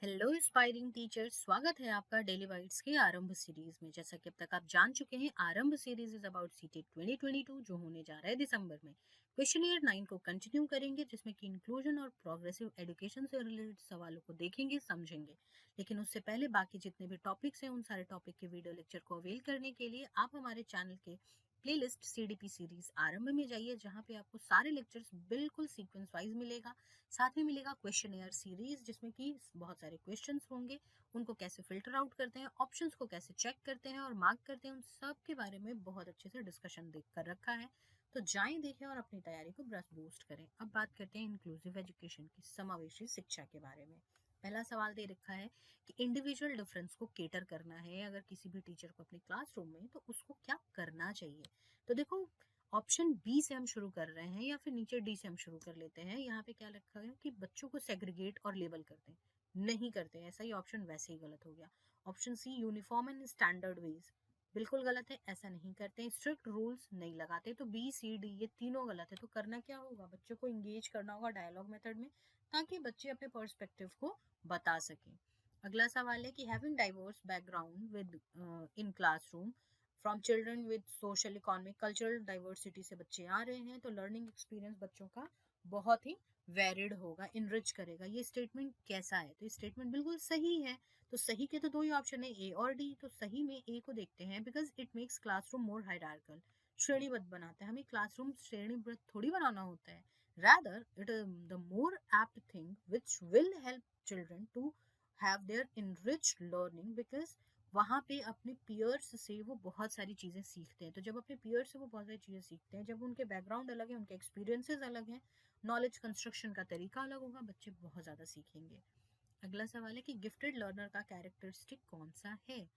Hello aspiring teachers, स्वागत है आपका डेली बाइट्स की आरंभ सीरीज में। जैसा कि अब तक आप जान चुके हैं, आरंभ सीरीज इज अबाउट सीटेट 2022 जो होने जा रहा है दिसंबर में। क्वेश्चन ईयर 9 को कंटिन्यू करेंगे, जिसमें कि इंक्लूजन और प्रोग्रेसिव एजुकेशन से रिलेटेड सवालों को देखेंगे, समझेंगे। लेकिन उससे पहले बाकी जितने भी टॉपिक्स हैं, उन सारे टॉपिक के वीडियो लेक्चर को अवेल करने के लिए आप हमारे चैनल के प्लेलिस्ट सीडीपी सीरीज आरंभ में जाइए, जहाँ पे आपको सारे लेक्चर्स बिल्कुल सीक्वेंस वाइज मिलेगा। साथ में मिलेगा क्वेश्चन एयर सीरीज, जिसमें कि बहुत सारे क्वेश्चंस होंगे, उनको कैसे फिल्टर आउट करते हैं, ऑप्शंस को कैसे चेक करते हैं और मार्क करते हैं, उन सब के बारे में बहुत अच्छे से डिस्कशन देख कर रखा है। तो जाएं, देखें और अपनी तैयारी को ब्रश बूस्ट करें। अब बात करते हैं इंक्लूसिव एजुकेशन की, समावेशी शिक्षा के बारे में। पहला सवाल दे रखा है कि इंडिविजुअल डिफरेंस को केटर करना है अगर किसी भी टीचर को अपने क्लासरूम में, तो उसको क्या करना चाहिए। तो देखो, ऑप्शन बी से हम शुरू कर रहे हैं या फिर नीचे डी से हम शुरू कर लेते हैं। यहाँ पे क्या लिखा है कि बच्चों को सेग्रीगेट और लेबल करते हैं, नहीं करते हैं। ऐसा ही ऑप्शन वैसे ही गलत हो गया। Option C uniform and standard wage, बिल्कुल गलत है, ऐसा नहीं करते हैं। स्ट्रिक्ट रूल्स नहीं लगाते। तो बी सी डी ये तीनों गलत है। तो करना क्या होगा, बच्चों को इंगेज करना होगा डायलॉग मेथड में, ताकि बच्चे अपने पर्सपेक्टिव को बता सकें। अगला सवाल है कि having diverse background with in classroom from children with social economic cultural diversity से बच्चे आ रहे हैं, तो लर्निंग एक्सपीरियंस बच्चों का बहुत ही वेरिड होगा, इनरिच करेगा। ये स्टेटमेंट कैसा है, तो ये स्टेटमेंट बिल्कुल सही है। तो सही के तो दो ही ऑप्शन है, ए और डी। तो सही में ए को देखते हैं, because it makes classroom more hierarchical, श्रेणीबद्ध बनाता है। हमें क्लासरूम श्रेणीबद्ध थोड़ी बनाना होता है। rather it is the more apt thing which will help children to have their enriched learning, because वहाँ पे अपने पियर्स से वो बहुत सारी चीज़ें सीखते हैं। तो जब अपने पियर्स से वो बहुत सारी चीज़ें सीखते हैं, जब उनके बैकग्राउंड अलग है, उनके एक्सपीरियंसेस अलग हैं, नॉलेज कंस्ट्रक्शन का तरीका अलग होगा, बच्चे बहुत ज़्यादा सीखेंगे। अगला सवाल है कि गिफ्टेड लर्नर का कैरेक्टरिस्टिक कौन सा है।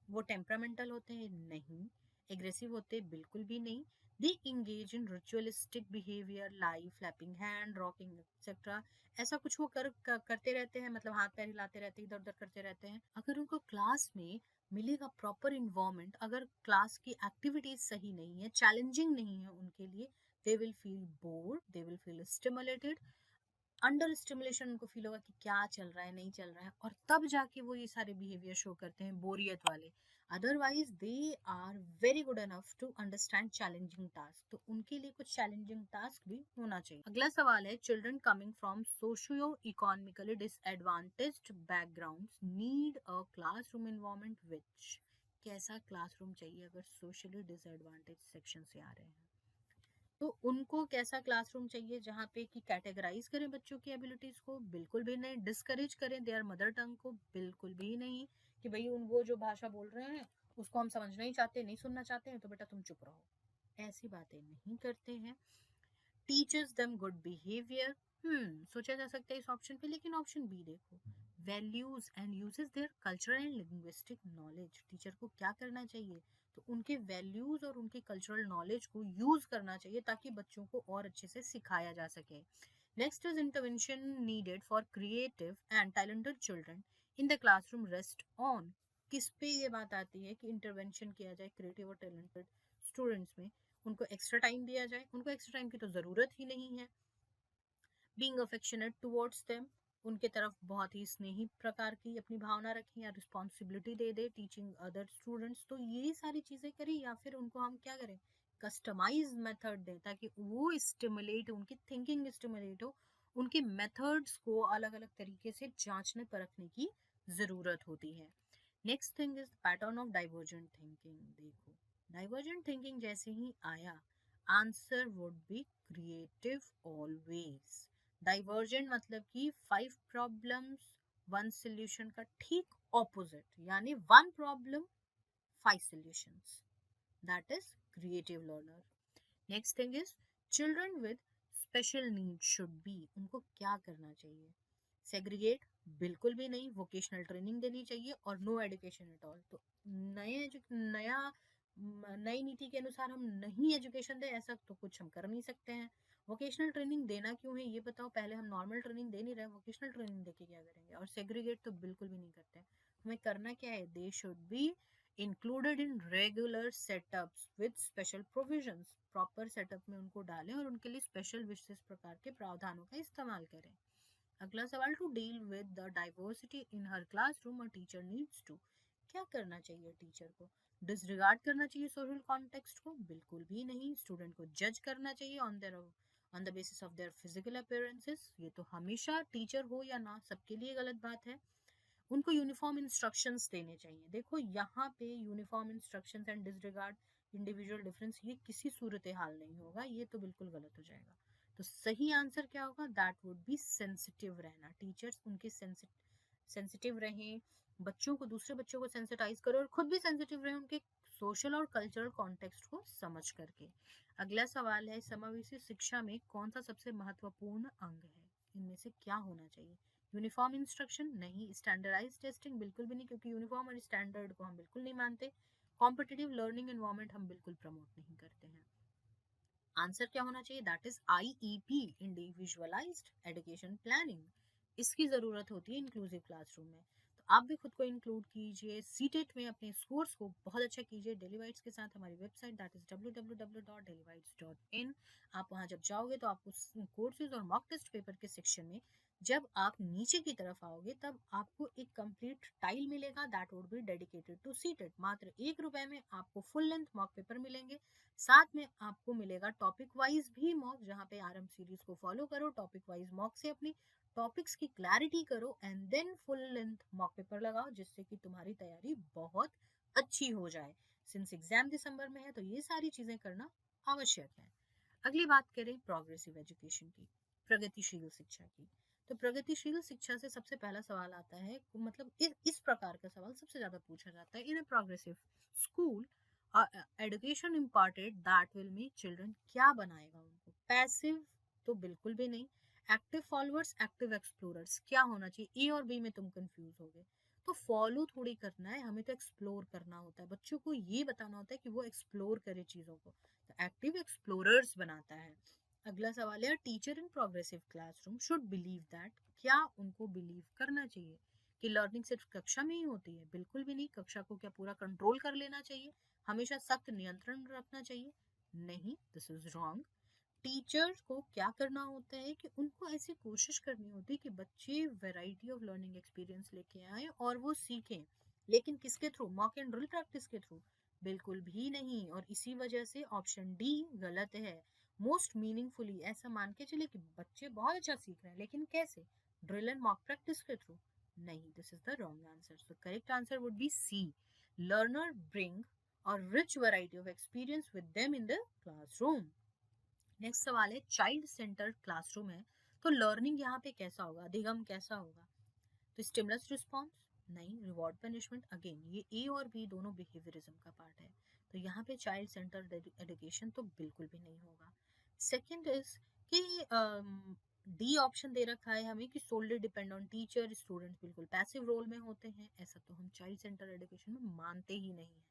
वो टेम्परामेंटल होते हैं? नहीं। एग्रेसिव होते? बिल्कुल भी नहीं। They engage in ritualistic behaviour like flapping hand, rocking etcetera. ऐसा कुछ वो करते रहते हैं, मतलब हाथ पैर हिलाते रहते हैं, इधर उधर करते रहते हैं। अगर उनको क्लास में मिलेगा प्रॉपर इन्वायरमेंट, अगर क्लास की एक्टिविटीज सही नहीं है, चैलेंजिंग नहीं है उनके लिए, they will feel bored, they will feel stimulated. Under stimulation उनको फील होगा कि क्या चल रहा है, नहीं चल रहा है, और तब जाके वो ये सारे बिहेवियर शो करते हैं, बोरियत वाले। Otherwise they are very good enough to understand challenging task. तो उनके लिए कुछ चैलेंजिंग टास्क भी होना चाहिए। अगला सवाल है, children coming from socio economically disadvantaged backgrounds need a classroom environment which. कैसा क्लासरूम चाहिए अगर सोशली डिसएडवांटेज सेक्शन से आ रहे हैं। तो उनको कैसा क्लासरूम चाहिए, जहाँ पे कि कैटेगराइज करें बच्चों की एबिलिटीज को? बिल्कुल भी नहीं। डिस्करेज करें देयर मदर टंग को? बिल्कुल भी नहीं। कि भाई उन वो जो भाषा बोल रहे हैं उसको हम समझना ही चाहते, नहीं सुनना चाहते हैं, तो बेटा तुम चुप रहो, ऐसी बातें नहीं करते हैं। टीचर्स देम गुड बिहेवियर, सोचा जा सकता है इस ऑप्शन पे, लेकिन ऑप्शन बी देखो, values and uses their cultural and linguistic knowledge. Teacher को क्या करना चाहिए, तो उनके वैल्यूज और उनके कल्चरल नॉलेज को यूज करना चाहिए, ताकि बच्चों को और अच्छे से सिखाया जा सके। Next is intervention needed for creative and talented children in the classroom rest on. किस पे ये बात आती है कि इंटरवेंशन किया जाए क्रिएटिव और टैलेंटेड स्टूडेंट्स में, उनको एक्स्ट्रा टाइम दिया जाए? उनको एक्स्ट्रा टाइम की तो ज़रूरत ही नहीं है। बीइंग अफेक्शनेट टुवर्ड्स देम, उनके तरफ बहुत ही स्नेही प्रकार की अपनी भावना रखें, या रिस्पॉन्सिबिलिटी दे दे टीचिंग अदर स्टूडेंट्स। तो ये सारी चीज़ें करें, या फिर उनको हम क्या करें, कस्टमाइज मेथड दें, ताकि वो स्टिमुलेट, उनकी थिंकिंग स्टिमुलेट हो। उनके मेथड्स को अलग अलग तरीके से जांचने परखने की ज़रूरत होती है। Next thing is pattern of divergent thinking. देखो, डाइवर्जेंट थिंकिंग जैसे ही आया, answer would be creative always. Divergent मतलब कि 5 प्रॉब्लम्स 1 सॉल्यूशन का ठीक ऑपोजिट, यानी 1 problem 5 solutions, that is creative learner. Next thing is children with special need should be, उनको क्या करना चाहिए, सेग्रीगेट? बिल्कुल भी नहीं। वोकेशनल ट्रेनिंग देनी चाहिए, और नो एजुकेशन एट ऑल। तो नई नीति के अनुसार हम नहीं एजुकेशन दें, ऐसा तो कुछ हम कर नहीं सकते हैं। वोकेशनल ट्रेनिंग देना क्यों है ये बताओ, पहले हम नॉर्मल ट्रेनिंग दे नहीं रहे, वोकेशनल ट्रेनिंग देके क्या करेंगे। और सेग्रीगेट तो बिल्कुल भी नहीं करते। हमें करना क्या है, they should be included in regular setups with special provisions. Proper setup में उनको डालें और उनके लिए स्पेशल विशेष प्रकार के प्रावधानों का इस्तेमाल करें। अगला सवाल, to deal with the diversity in her classroom a teacher needs to, क्या करना चाहिए टीचर को? डिसरिगार्ड करना चाहिए सोशल कॉन्टेक्स्ट को? बिल्कुल भी नहीं। स्टूडेंट को जज करना चाहिए on the basis of their physical appearances? ये तो हमेशा टीचर हो या ना सबके लिए गलत बात है। उनको यूनिफॉर्म इंस्ट्रक्शंस देने चाहिए। देखो यहाँ पे uniform instructions and disregard individual difference, ये किसी सूरत हाल नहीं होगा, ये तो बिल्कुल गलत हो जाएगा। तो सही आंसर क्या होगा? दैट वुड बी सेंसिटिव रहना। टीचर्स उनके सेंसिटिव रहें, बच्चों को, दूसरे बच्चों को सेंसिटाइज करो और खुद भी सेंसिटिव रहे उनके सोशल और कल्चरल कॉन्टेक्स्ट को समझ करके। अगला सवाल है, समावेशी शिक्षा में कौन सा सबसे महत्वपूर्ण अंग है? इनमें से क्या होना चाहिए? यूनिफॉर्म इंस्ट्रक्शन नहीं, स्टैंडर्डाइज टेस्टिंग बिल्कुल भी नहीं, क्योंकि यूनिफॉर्म और स्टैंडर्ड को हम बिल्कुल नहीं मानते। कॉम्पिटिटिव लर्निंग एनवायरनमेंट हम बिल्कुल प्रमोट नहीं करते हैं। आंसर क्या होना चाहिए? That is IEP, individualised education planning. इसकी जरूरत होती है इंक्लूसिव क्लासरूम में। तो आप भी खुद को इंक्लूड कीजिए, सीटेट में अपने स्कोर्स को बहुत अच्छा कीजिए डेली वाइट्स के साथ। हमारी वेबसाइट दैट इज www.dailybites.in। आप वहां जब जाओगे तो आपको कोर्सेज और मॉक टेस्ट पेपर के सेक्शन में जब आप नीचे की तरफ आओगे तब आपको एक कंप्लीट टाइल मिलेगा, that would be dedicated to CTET. मात्र ₹1 में आपको फुल लेंथ मॉक पेपर मिलेंगे। साथ में आपको मिलेगा टॉपिक वाइज भी मॉक, जहाँ पे आरएम सीरीज को फॉलो करो, टॉपिक वाइज मॉक से अपनी टॉपिक्स की क्लैरिटी करो and then full length mock paper लगाओ, जिससे कि तुम्हारी तैयारी बहुत अच्छी हो जाए। सिंस एग्जाम दिसंबर में है तो ये सारी चीजें करना आवश्यक है। अगली बात करें प्रोग्रेसिव एजुकेशन की, प्रगतिशील शिक्षा की। तो प्रगतिशील शिक्षा से सबसे पहला सवाल आता है, मतलब इस प्रकार का सवाल सबसे ज्यादा पूछा जाता है, in a progressive school education imparted that will make children, क्या बनाएगा उनको? पैसिव तो बिल्कुल भी नहीं। एक्टिव फॉलोअर्स, एक्टिव एक्सप्लोरर्स, क्या होना चाहिए? ए और बी में तुम कंफ्यूज हो गए। तो फॉलो थोड़ी करना है, हमें तो एक्सप्लोर करना होता है, बच्चों को ये बताना होता है कि वो एक्सप्लोर करे चीजों को, तो एक्टिव एक्सप्लोरर्स बनाता है। अगला सवाल है, teacher in progressive classroom should believe that, क्या उनको बिलीव करना चाहिए कि लर्निंग सिर्फ कक्षा में ही होती है? बिल्कुल भी नहीं। कक्षा को क्या पूरा कंट्रोल कर लेना चाहिए? हमेशा सख्त नियंत्रण रखना चाहिए? नहीं, दिस इज रॉन्ग। टीचर्स को क्या करना होता है कि उनको ऐसी कोशिश करनी होती है कि बच्चे वैरायटी ऑफ लर्निंग एक्सपीरियंस लेके आए और वो सीखें, लेकिन किसके through? Mock and drill practice के थ्रू? बिल्कुल भी नहीं। और इसी वजह से ऑप्शन डी गलत है। मोस्ट मीनिंगफुली, ऐसा मान के चले कि बच्चे बहुत अच्छा सीख रहे हैं, लेकिन कैसे? ड्रिल एंड मॉक प्रैक्टिस के थ्रू? नहीं, this is the wrong answer. So correct answer would be C, learner bring और rich variety of experience with them in the classroom. Next सवाल है, चाइल्ड सेंटर्ड क्लासरूम है तो learning यहाँ पे कैसा होगा? अधिगम कैसा होगा? तो स्टिमुलस रिस्पॉन्स? नहीं। Reward punishment? अगेन ये ए और बी दोनों बिहेवियरिज्म का पार्ट है, तो यहाँ पे चाइल्ड सेंटर्ड एजुकेशन तो बिल्कुल भी नहीं होगा। सेकेंड इज कि डी ऑप्शन दे रखा है हमें कि solely depend on teacher, students बिल्कुल पैसिव रोल में होते हैं, ऐसा तो हम चाइल्ड सेंटर एजुकेशन में मानते ही नहीं है।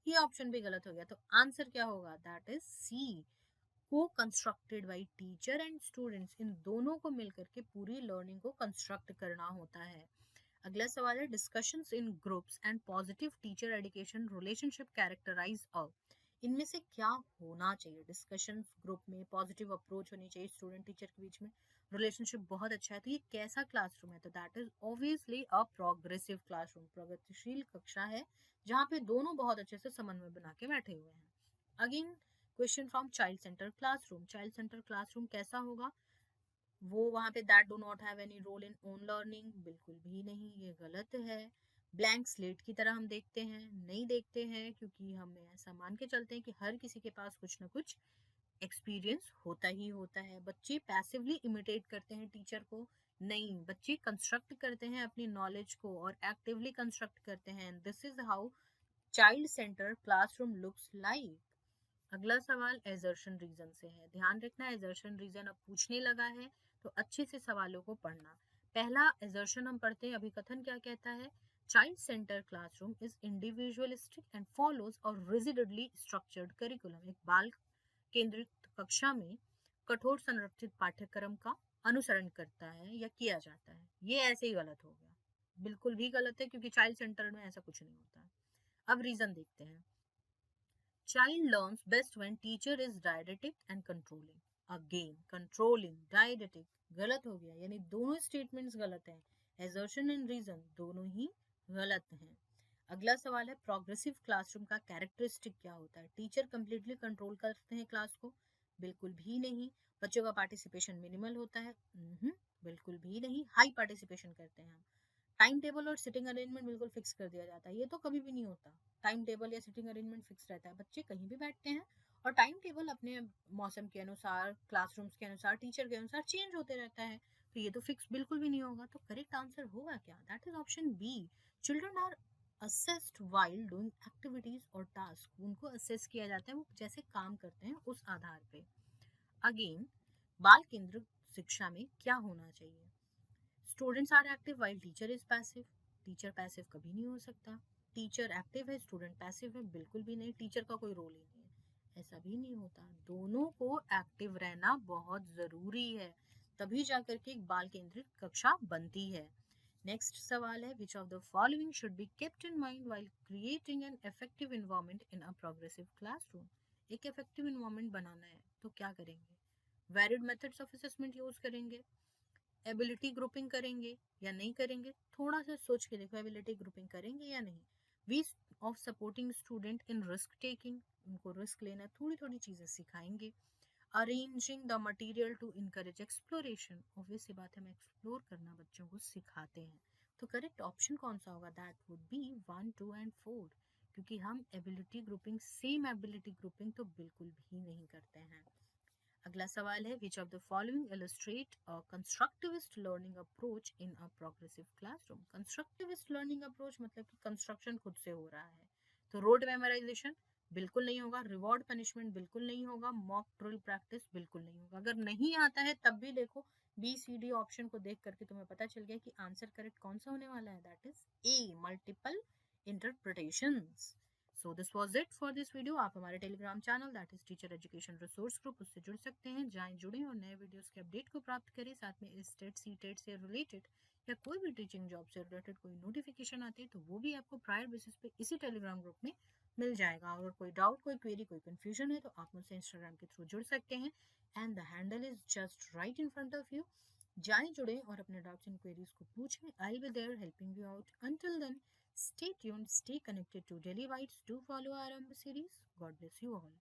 ये ऑप्शन भी गलत हो गया, तो आंसर क्या होगा? That is C, co constructed by teacher and students, इन दोनों को मिलकर के पूरी लर्निंग को कंस्ट्रक्ट करना होता है। अगला सवाल है, discussions in groups and positive teacher education relationship characterize a, इनमें से क्या होना चाहिए? डिस्कशन ग्रुप में पॉजिटिव अप्रोच होनी चाहिए, स्टूडेंट टीचर के बीच में रिलेशनशिप बहुत अच्छा है, तो ये कैसा क्लासरूम है? तो that is obviously a progressive classroom, प्रगतिशील कक्षा है जहाँ पे दोनों बहुत अच्छे से समन्वय बना के बैठे हुए हैं। Again question from child centre classroom, child centre classroom कैसा होगा? वो वहाँ पे that do not have any role in own learning, बिल्कुल भी नहीं, ये गलत है। ब्लैंक स्लेट की तरह हम देखते हैं? नहीं देखते हैं, क्योंकि हम ऐसा मान के चलते हैं कि हर किसी के पास कुछ ना कुछ एक्सपीरियंस होता ही होता है। बच्चे पैसिवली इमिटेट करते हैं टीचर को? नहीं, बच्चे कंस्ट्रक्ट करते हैं अपनी नॉलेज को और एक्टिवली कंस्ट्रक्ट करते हैं। This is how child centre classroom looks like. अगला सवाल एजर्शन रीजन से है, ध्यान रखना एजर्शन रीजन अब पूछने लगा है तो अच्छे से सवालों को पढ़ना। पहला एजर्शन हम पढ़ते हैं, अभिकथन क्या कहता है? Child centre classroom is individualistic and follows और रिजिडली स्ट्रक्चर्ड करिकुलम, एक बाल केंद्रित कक्षा में कठोर संरचित पाठ्यक्रम का अनुसरण करता है या किया जाता है। ये ऐसे ही गलत हो गया, बिल्कुल भी गलत है, क्योंकि चाइल्ड सेंटर में ऐसा कुछ नहीं होता है। अब रीजन देखते हैं। Child learns best when teacher is didactic and controlling. Again, controlling, didactic, गलत हो गया, यानी दोनों स्टेटमेंट्स गलत हैं। एजर्शन एंड रीजन दोनों ही गलत हैं। अगला सवाल है प्रोग्रेसिव क्लासरूम का कैरेक्टरिस्टिक क्या होता है? टीचर कंप्लीटली कंट्रोल करते हैं क्लास को? बिल्कुल भी नहीं। बच्चों का पार्टिसिपेशन मिनिमल होता है? बिल्कुल भी नहीं। हाई पार्टिसिपेशन करते हैं हम। टाइम टेबल और सिटिंग अरेंजमेंट बिल्कुल फिक्स कर दिया जाता है? ये तो कभी भी नहीं होता। टाइम टेबल या सिटिंग अरेंजमेंट फिक्स रहता है, बच्चे कहीं भी बैठते हैं और टाइम टेबल अपने मौसम के अनुसार, क्लासरूम्स के अनुसार, टीचर के अनुसार चेंज होते रहता है। तो ये तो फिक्स बिल्कुल भी नहीं होगा। तो करेक्ट आंसर होगा क्या? That is option B. Children are assessed while doing activities और टास्क। उनको असेस किया जाता है, वो जैसे काम करते हैं उस आधार पे। अगेन, बाल केंद्रित शिक्षा में क्या होना चाहिए? Students are active while teacher is passive. Teacher passive कभी नहीं हो सकता। टीचर एक्टिव है, स्टूडेंट पैसिव है? बिल्कुल भी नहीं। टीचर का कोई रोल ही नहीं है, ऐसा भी नहीं होता। दोनों को एक्टिव रहना बहुत जरूरी है, तभी जाकर के एक बाल केंद्रित कक्षा बनती है। नेक्स्ट सवाल है which of the following should be kept in mind while creating an effective environment in a progressive classroom? एक इफेक्टिव एनवायरनमेंट बनाना है तो क्या करेंगे? Valid methods of assessment use करेंगे, एबिलिटी ग्रुपिंग करेंगे या नहीं करेंगे? थोड़ा सा सोच के देखो, एबिलिटी ग्रुपिंग करेंगे या नहीं? We of supporting student in risk taking, उनको रिस्क लेना, थोड़ी थोड़ी चीजें सिखाएंगे। Arranging the material to encourage exploration, obvious सी बात है, हम एक्सप्लोर करना बच्चों को सिखाते हैं। तो करेक्ट ऑप्शन कौन सा होगा? दैट वुड बी 1, 2 एंड 4, क्योंकि हम ability grouping, same ability grouping तो बिल्कुल भी नहीं करते हैं। अगला सवाल है which of the following illustrate a constructivist learning approach in a progressive classroom? Constructivist learning approach मतलब कि कंस्ट्रक्शन खुद से हो रहा है, तो रोड मेमोराइजेशन बिल्कुल नहीं होगा, रिवॉर्ड पनिशमेंट बिल्कुल नहीं होगा, मॉक ड्रिल प्रैक्टिस बिल्कुल नहीं होगा। अगर नहीं आता है तब भी देखो बी सी डी ऑप्शन को देख करके तुम्हें पता चल गया कि आंसर करेक्ट कौन सा होने वाला है। That is a, multiple interpretations. So this was it for this video. आप हमारे Telegram channel that is teacher education resource group, उससे जुड़ सकते हैं। जाएं, जुड़ें और नए वीडियोस के अपडेट को प्राप्त करें। साथ में इस टेट सी टेट से रिलेटेड या कोई भी टीचिंग जॉब से रिलेटेड कोई नोटिफिकेशन आती है तो वो भी आपको प्रायर बेसिस पे इसी टेलीग्राम ग्रुप में मिल जाएगा। अगर कोई डाउट, कोई क्वेरी, कोई कंफ्यूजन है तो आप मुझसे इंस्टाग्राम के थ्रू जुड़ सकते हैं and the handle is just right in front of you. जाएं, जुड़ें और अपने डाउट्स एंड क्वेरीज को पूछें। I will be there helping you out. Until then, stay tuned, stay connected to Daily Bites. Do follow our series. God bless you all.